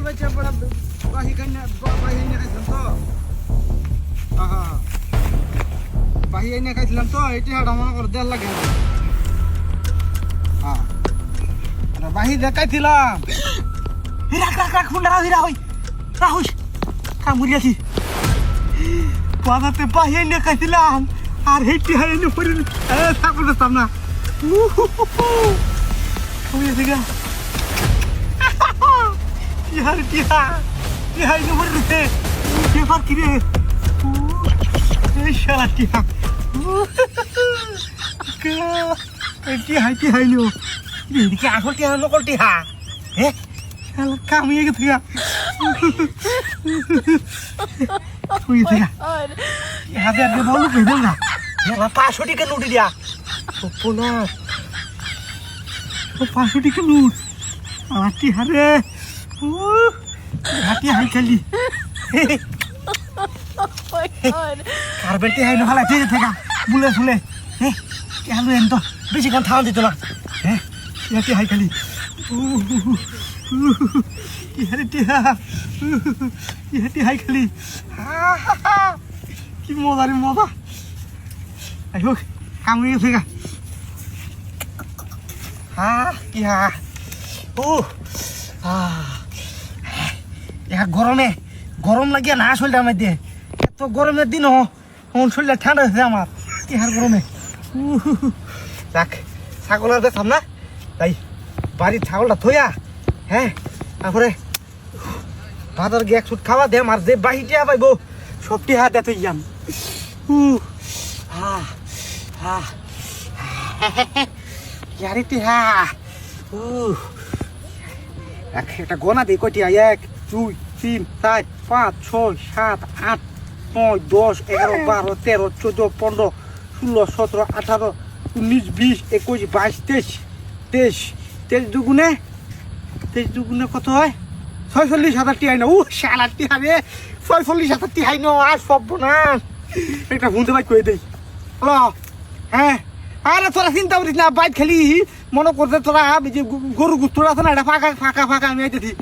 ছাগল বেচে পড়া বাহি কাইনা বাহি এনে খাইছিলাম তো আহা বাহি এনে খাইছিলাম তো এটি হাড়া মনে করে দেড় লাগে হ্যাঁ বাহি দেখাইছিলাম রাখ রাখ রাখ ফোনটা রাখ রাখ রাহুস কামড়ি আছি বাজাতে বাহি এনে খাইছিলাম আর হেঁটে হাই এনে পড়ে থাকতে পারতাম না টিহা টিহা টিহা এনে পড়ে রে ব্যাপার কি রে এই শালা টিহা টিহা টিহা এলো এদিকে আসল টিহা নকল টিহা হ্যাঁ শালা কামিয়ে গেছে গা তুই দেখা হাতে আগে বলো পেয়ে না এলা 500 টাকা নোট দিয়া পোলা 500 টাকা নোট আমার টিহা রে হাতি হাই খালি কারবেটি হাই নহালা ঠিক থাকা বুলে ফুলে হ্যাঁ কেন এন তো বেশিক্ষণ থাকা দিত না হ্যাঁ হাতি হাই খালি ইহারে টিহা ইহাতি হাই খালি কি মজা রে মজা আই হোক কামড়িয়ে থাকা টিহা গরমে গরম লাগিয়া না শরীরটার মধ্যে এত গরমের দিন শরীরটা ঠান্ডা হয়েছে আমার টিহার গরমে যাক ছাগল আর বেছাম না তাই বাড়ির ছাগলটা থইয়া হ্যাঁ তারপরে ভাতর গিয়ে 1 সুট খাওয়া দেম আর যে বাহি টিহা পাইব সব টিহা দে থই যাম ইয়ারে টিহা একটা গোনা দিই কয়টি 1 2 3 4 5 6 7 8 9 10 11 12 13 14 15 16 17 18 19 20 21 22 23 দুগুণে কত হয় 46,000 টিহাই না শালা টিহা রে 46,000 টিহাই না আর সব না একটা ভুঁতে বাইক করে দেই হলো হ্যাঁ আরে তোরা চিন্তা করিস না বাইক খেলি মনে করতে তোরা গরু গুস্তরা আছে না এটা ফাঁকা ফাঁকা আমি আইতেছি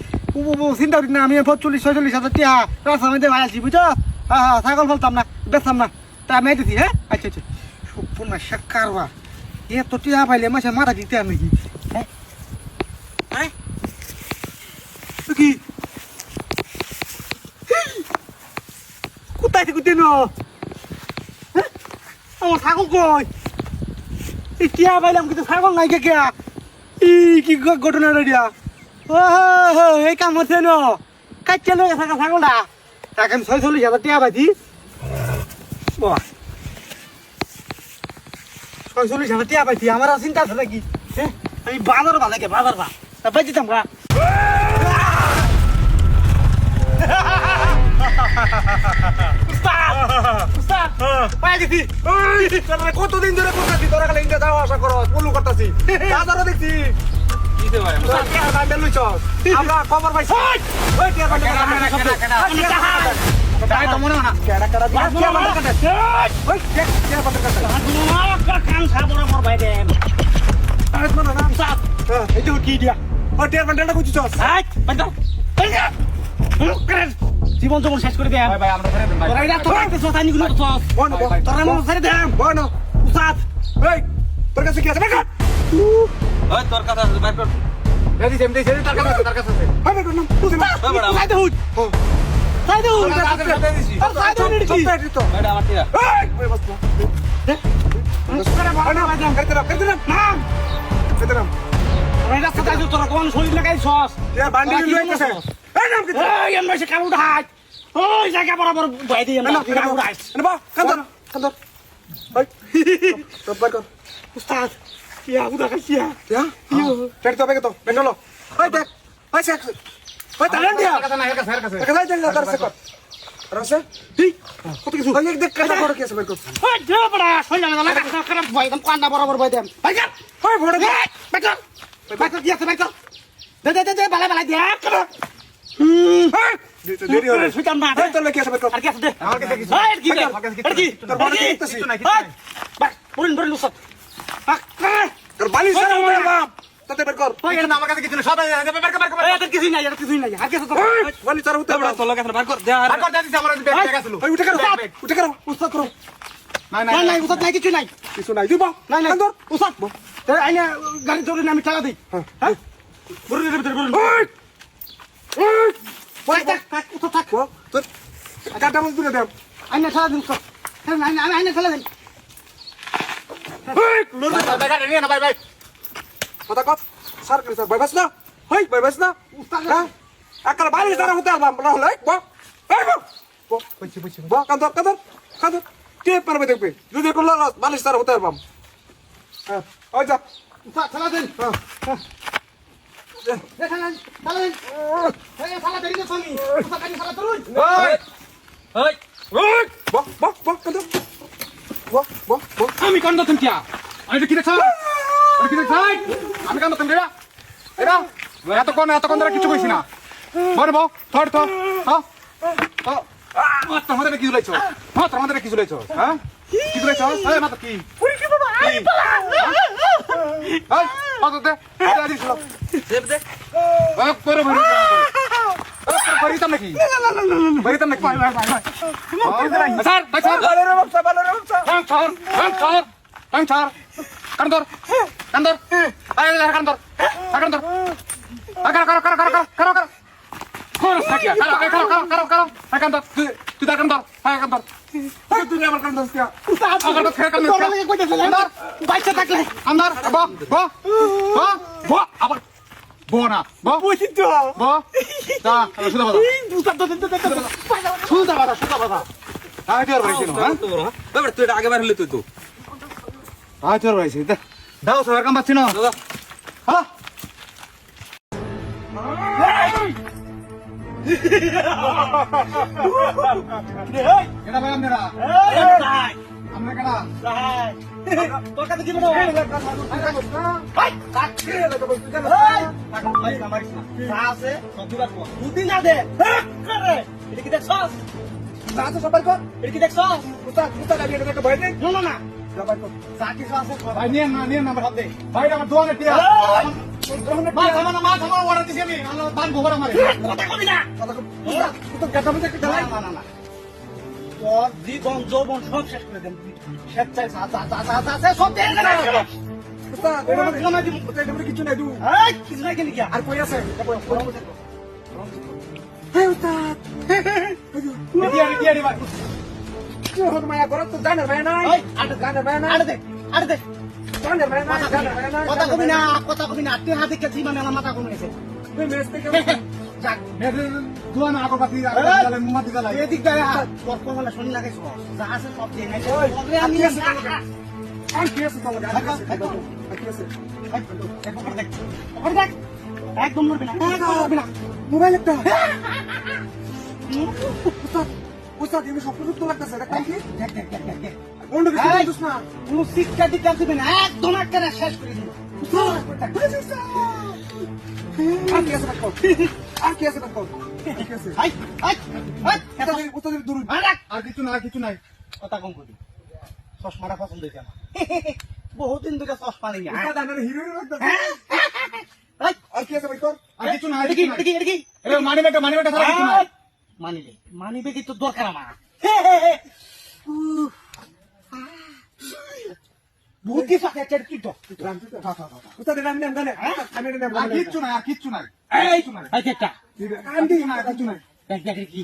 চিন্তা করিস না আমি 45-46,000 টিহা রাস্তার মধ্যে ভাই আছি বুঝছো হ্যাঁ ছাগল ফেলতাম না বেচতাম না তা আমি আইতেছি হ্যাঁ আচ্ছা আচ্ছা সম্পূর্ণ কারবা এত টিহা পাইলে মাসে মারা দিতে আর নাকি হ্যাঁ কি কোথায় থেকে দিন আমার ছাগল কই এই টিয়া পাইলাম কিন্তু ছাগল নাই কে কি ঘটনা দিয়া ও এই কাম হচ্ছে ন কাটছে লোক থাকা ছাগলটা তাকে আমি 46,000 টিয়া পাইছি 46,000 টিয়া পাইছি আমার আর চিন্তা আছে নাকি হ্যাঁ আমি বাজার বাজার তা পাইছিতাম গা কতদিন ধরে করতেছি তোরা খালি ইন্ডিয়া যাওয়া আসা করো পলু করতেছি বাজারও দেখছি আমরা খবর পাইছি কি দিয়া জীবন জীবন শেষ করে দেয় ভাই আমরা তোরা এটা তো রাখতে সস আনি গুলো সস তোরা মন ছেড়ে দে বনো উসাদ এই তোর কাছে কি আছে বের কর ওই তোর কাছে আছে বের কর রেডি সেম দে তার কাছে আছে হয় বের কর না তুই বড় সাইড হুট সাইড হুট আর সাইড হুট কি তো ম্যাডাম আমার টিয়া এই বস না সুকারে বড় না ভাই করতে নাম করতে নাম ওই রাস্তা যাই তোরা কোন শরীর লাগাই সস এ বান্ডি লই গেছে এই নাম কি এই এমন সে কামুড হাত ওই জায়গা বরাবর ভাই দি না কামুড হাত না কান্দর ওই তো বাই কর উস্তাদ ইয়া বুদা কাছিয়া ইয়া ফের তো বেকে তো বেনলো ওই দেখ ওই সে ওই তালেন দিয়া কাছে না এর কাছে দেন না তার সে কর রসে ঠিক কত কিছু ওই দেখ কাটা বড় কি আছে বের কর ওই দে বড়া সই না লাগা খারাপ ভাই দম কান্না বরাবর ভাই দেন ভাই যা ওই বড় বেক কর কি আছে বেক কর দে বালা দিয়া কর দেরি হলো সুতাম না তোর কি আছে আর কি আছে দে আমার কাছে কিছু আর কি তোর বড় কি কিছু নাই বাস বড় উসত তোর বালি সারা বাপ তাতে বের কর ওই এটা আমার কাছে কিছু না সব বের কিছুই নাই এটা কিছুই নাই আর কিছু বালিশ ছাড়া হতে তোর লোক আছে বার কর দে আর কর দিছি আমার ব্যাগ টাকা ছিল উঠে করো উঠে করো উস্তাদ করো না না না উস্তাদ নাই কিছু নাই কিছু নাই দিব না না কান্দর উস্তাদ তাই আইনা গাড়ি চলে আমি টাকা দেই হ্যাঁ বড় ভিতরে বড় ওই ওই ওই থাক উস্তাদ থাক তোর কাটা মজদুর দে আইনা টাকা দিন উস্তাদ আইনা টাকা দেন ওই লোর ভাই গাড়ি নিয়ে না ভাই কথা কত স্যার করে স্যার বাইবাস না হই বাইবাস না উস্তাদ হ্যাঁ আকাল বালিশ ছাড়া হতে আলবাম না হলে ব এই ব পয়সা পয়সা ব কান্দর কান্দর কান্দর কে পারবে দেখবে যদি করলো বালিশ ছাড়া হতে আলবাম হ্যাঁ ওই যা উস্তাদ টাকা দেন দেখেন টাকা দেন এই টাকা দেন তুমি উস্তাদ কানি টাকা ধরুন ওই ওই ওই ব ব ব কান্দর ব ব ব আমি কান্দ তুমি কি আমি কি দেখছ আমি কি দেখছ আমি কান্দ তুমি এটা এতক্ষণ ধরে কিছু কইছি না বলবো থর তো হ্যাঁ তোর মধ্যে কি ঝুলাইছ হ্যাঁ তোর মধ্যে কি ঝুলাইছ হ্যাঁ কি ঝুলাইছ এই মাথা কি এই মাথা দে দিছ দেব দে করে ভরি ভরিতাম নাকি ভরিতাম নাকি স্যার স্যার ভালো রে বাচ্চা কান্দর কান্দর আয় কান্দর কান্দর কারো খরচ থাকিয়া কারো কান্দর তুই তার কান্দর হ্যাঁ কান্দর তুই আমার কান্দর কি কান্দর ফের কান্দর বাইচা থাকলে কান্দর ব আবার ব না ব বুঝিতো ব তা সুদা বাধা আয় তোর ভাই ছিল হ্যাঁ বাবা তুই এটা আগে বার হলে তুই তো আয় তোর ভাই ছিল দাও সবার কাম পাচ্ছি না হ্যাঁ এটা ভাই আপনারা আমরা কেনা তোর কাছে কি বলো দুদিন না দে এটা কি দেখছ সাথে সবার কর এটা কি দেখছ উস্তাদ উস্তাদ আমি এটা ভয় নেই না না না সবার কর সাকি আছে ভাই নিয়ে না আমার হাতে ভাই আমার দোয়ানে টিয়া মা থামা ওরা দিছি আমি বান গোবর আমারে কথা কবি না উস্তাদ কাটা মধ্যে কি ঢালাই না তোর জীবন যৌবন সব শেষ করে দেন স্বেচ্ছায় সব দিয়ে দেন উস্তাদ এটা মধ্যে জমা দিব এটা মধ্যে কিছু নাই দু এই কিছু নাই কেন কি আর কই আছে হে উস্তাদ রেডি ভাই কি হল মায়া করো তো জানার ভাই নাই এই আড়ে জানার ভাই নাই আড়ে দে জানার ভাই নাই জানার ভাই নাই কথা কবি না তুই হাতে কাছে মানে আমার মাথা কমে গেছে তুই মেস থেকে যাক মেরে দুয়া না আগর বাতি আগে মুমাতি গালাই এদিক দা তোর কোমলা শুনি লাগাইছো যা আছে সব দিয়ে নাই ওরে আমি আর কি আছে তো লাগা কি আছে একদম মরবি না মোবাইল একটা উস্তাদ উস্তাদ এমনি স্বপ্ন তো লাগতেছে এটা কাই কি দেখ অন্য কিছু বুঝছ না কোনো শিক্ষা দিতে দিবে না একদম একটা শেষ করে দিবি আর কি আছে দেখো আর কি আছে দেখো কি আছে হাই হাই হাই এটা উস্তাদ দূর আর কিছু নাই কথা কম করবি চশমাটা পছন্দ হয়েছে আমার বহুদিন ধরে চশমা নেই উস্তাদ আমার হিরো লাগতেছে হাই আর কি আছে ভাই তোর আর কিছু নাই এদিকে মানি ব্যাগটা ছাড়া কিছু নাই মানি ব্যাগ তো দরকার আমার বহুত কিছু আছে কি তো উস্তাদ এটা আমি জানি আমি এটা আর কিচ্ছু নাই এই এই একটা আন্টি কিছু নাই ব্যাগ কি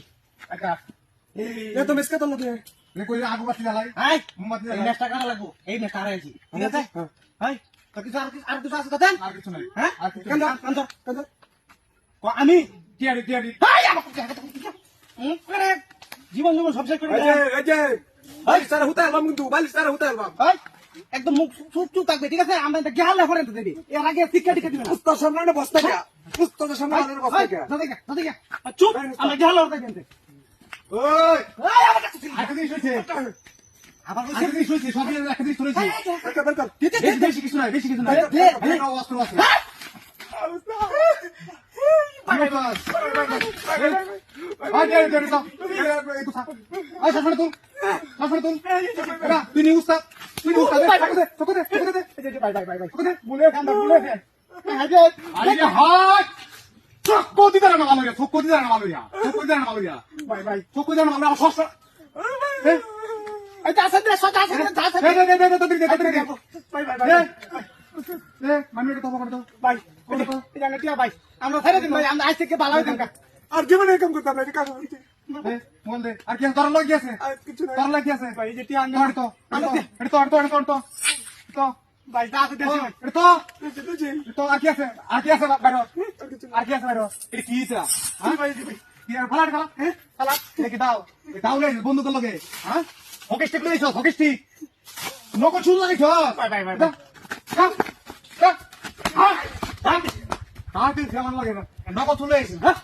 একটা এ তো মিসকে তো লগে কই আগু বাতি জ্বালাই আই মোমবাতি জ্বালাই এই নেক্সটটা কাটা লাগবো এই নেক্সট আর আইছি ঠিক আছে হাই তো কিছু আর কিছু আছে কথা আর কিছু নাই হ্যাঁ আর কিছু কান্দর আমি টিয়ারি হাই আমাকে করে জীবন সব শেষ করে এই যে বালিশ ছাড়া হতে আলবাম কিন্তু বালিশ ছাড়া হতে আলবাম হাই একদম মুখ চুপ থাকবে ঠিক আছে আমরা গেল না করে দেবে এর আগে শিক্ষা দিবে না উস্তাদ সামনে বস্তা কে উস্তাদের সামনে বস্তা কে দাদা চুপ আমরা গেল না দেবে ওই আমার কাছে আগে শুইছে আবার আগে শুইছে সব আগে শুইছে বের বেশি কিছু নাই অস্ত্র আছে আরে হাট চোখ কোদি দাঁড়া না মালুরিয়া চোখ কোদি দাঁড়া না মালুরিয়া চোখ কোদি দাঁড়া না মালুরিয়া ভাই ভাই চোখ কোদি দাঁড়া না মালুরিয়া সস্তা এই আছে দে সতা আছে দে আছে দে দে দে দে দে ভাই ভাই দে ভাই দে মানুষ তো পকড় তো ভাই এটা না টিয়া ভাই আমরা ছেড়ে দিন ভাই আমরা আজ থেকে ভালো হইতাম কা আর জীবনে কাম করতাম না এটা কাজ হচ্ছে দে বল দে আর কি তোর লাগি আছে আর কিছু নাই তোর লাগি আছে ভাই এই যে টিয়া আনবে তোর তো তো তো ভাই তা আছে দেছি ভাই এটা তো বুঝছি তো আর কি আছে বাইরে আর কি আছে বাইরে এটা কি আছে হ্যাঁ ভাই ভাই কি আর ফালাট খেলা ফালাট দেখে দাও দাও রে বন্ধু তো লগে হ্যাঁ হকি স্টিক লইছো হকি স্টিক নকল শুরু লাগাইছো ভাই ভাই ভাই নকল চলে এসে হ্যাঁ